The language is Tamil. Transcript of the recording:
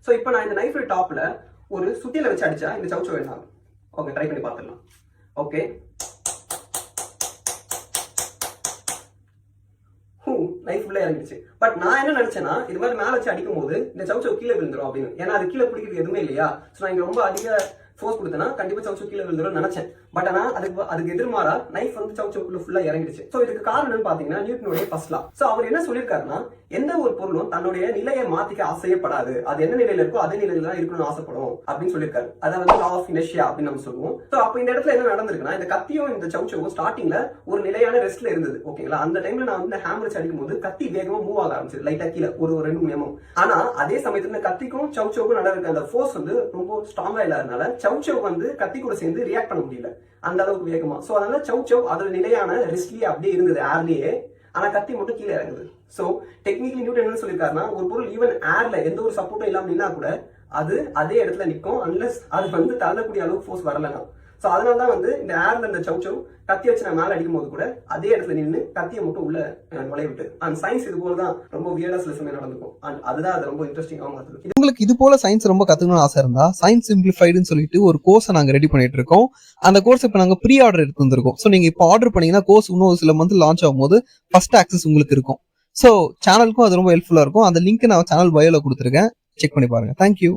ஸோ இப்போ நான் இந்த நைஃப் டாப்ல ஒரு சுத்தியில வச்சு அடிச்சா இந்த சவுச்சோ என்ன ஆகும்? ஓகே, ட்ரை பண்ணி பார்த்துடலாம். ஓகே, நைஃப் ஃபுல்லா இறங்கிடுச்சு. பட் நான் என்ன நினைச்சேன்னா, இது மாதிரி மேல வச்சு அடிக்கும் போது இந்த சவுச்சோ கீழே விழுந்துரும் அப்படின்னு. ஏன்னா அது கீழே பிடிக்கிறது எதுவுமே இல்லையா. ஸோ நான் இங்க ரொம்ப அதிக ஃபோர்ஸ் கொடுத்தேன்னா கண்டிப்பா சவுச்சோ கீழே விழுந்துரும் நினைச்சேன். பட் ஆனா அதுக்கு எதிர்மாறா நைஃப் வந்து சவுச்சோக்குள்ள ஃபுல்லா இறங்கிடுச்சு. ஸோ இதுக்கு காரணம் பாத்தீங்கன்னா நியூட்டனுடைய ஃபர்ஸ்ட் லா. ஸோ அவர் என்ன சொல்லியிருக்காருன்னா, எந்த ஒரு பொருளும் தன்னுடைய நிலையை மாத்திக்க ஆசையப்படாது, அது என்ன நிலையில இருக்கோ அதே நிலையில தான் இருக்கணும்னு ஆசைப்படும் அப்படின்னு சொல்லியிருக்காரு. அதை வந்து லா ஆஃப் இனர்ஷியா அப்படின்னு நம்ம சொல்லுவோம். ஸோ அப்ப இந்த இடத்துல என்ன நடந்திருக்குன்னா, இந்த கத்தியும் இந்த சவுச்சோவும் ஸ்டார்டிங்ல ஒரு நிலையான ரெஸ்ட்ல இருந்தது. ஓகேங்களா, அந்த டைம்ல நான் வந்து ஹேமர் வச்சு அடிக்கும் போது கத்தி வேகமா மூவ் ஆக ஆரம்பிச்சு லைட்டா கீழே ஒரு 2 mm. ஆனா அதே சமயத்துல இந்த கத்திக்கும் சவுச்சோவுக்கும் நடுவில் இருக்க அந்த ஃபோர்ஸ் வந்து ரொம்ப ஸ்ட்ராங்கா இல்லாதனால சவுச்சோ வந்து கத்தி கூட சேர்ந்து ரியாக்ட் பண்ண முடியல அந்த அளவுக்கு வேகமா. சோ அதனால சவுச்சோ அதோட நிலையான ரெஸ்ட்லயே அப்படியே இருந்தது ஏர்லயே. ஆனா கத்தி மட்டும் கீழே இறங்குது. சோ டெக்னிக்கலி நியூட்டன் என்ன சொல்லியிருக்காருன்னா, ஒரு பொருள் ஈவன் ஏர்ல எந்த ஒரு சப்போர்ட்டும் இல்லாம நின்னா கூட அது அதே இடத்துல நிற்கும் அன்லெஸ் அது வந்து தள்ளக்கூடிய அளவுக்கு ஃபோர்ஸ் வரலனா. சோ அதனாலதான் வந்து இந்த ஏர்ல இந்த சவுச்சோ கத்தி வச்சு நான் மேல அடிக்கும் போது கூட அதே இடத்துல நின்று கத்தியை மட்டும் உள்ள நுழைய விட்டு. அண்ட் சயின்ஸ் இது போலதான் ரொம்ப வியர்டா சில சமயம் நடந்துக்கும். அண்ட் அதுதான் அது ரொம்ப இன்ட்ரெஸ்டிங்காகவும் மாத்துது. உங்களுக்கு இது போல சயின்ஸ் ரொம்ப கத்துக்கணும்னு ஆசை இருந்தா சயின்ஸ் சிம்பிளிஃபைடுன்னு சொல்லிட்டு ஒரு கோர்ஸ் நாங்க ரெடி பண்ணிட்டு இருக்கோம். அந்த கோர்ஸ் இப்ப நாங்க ப்ரீ ஆர்டர் எடுத்து வந்திருக்கோம். ஸோ நீங்க இப்போ ஆர்டர் பண்ணீங்கன்னா கோர்ஸ் இன்னும் சில மந்த் லான்ச் ஆகும் போது ஃபர்ஸ்ட் ஆக்சஸ் உங்களுக்கு இருக்கும். ஸோ சேனலுக்கும் அது ரொம்ப ஹெல்ப்ஃபுல்லா இருக்கும். அந்த லிங்க் நான் சேனல் பயோல கொடுத்துருக்கேன், செக் பண்ணி பாருங்க. தேங்க்யூ.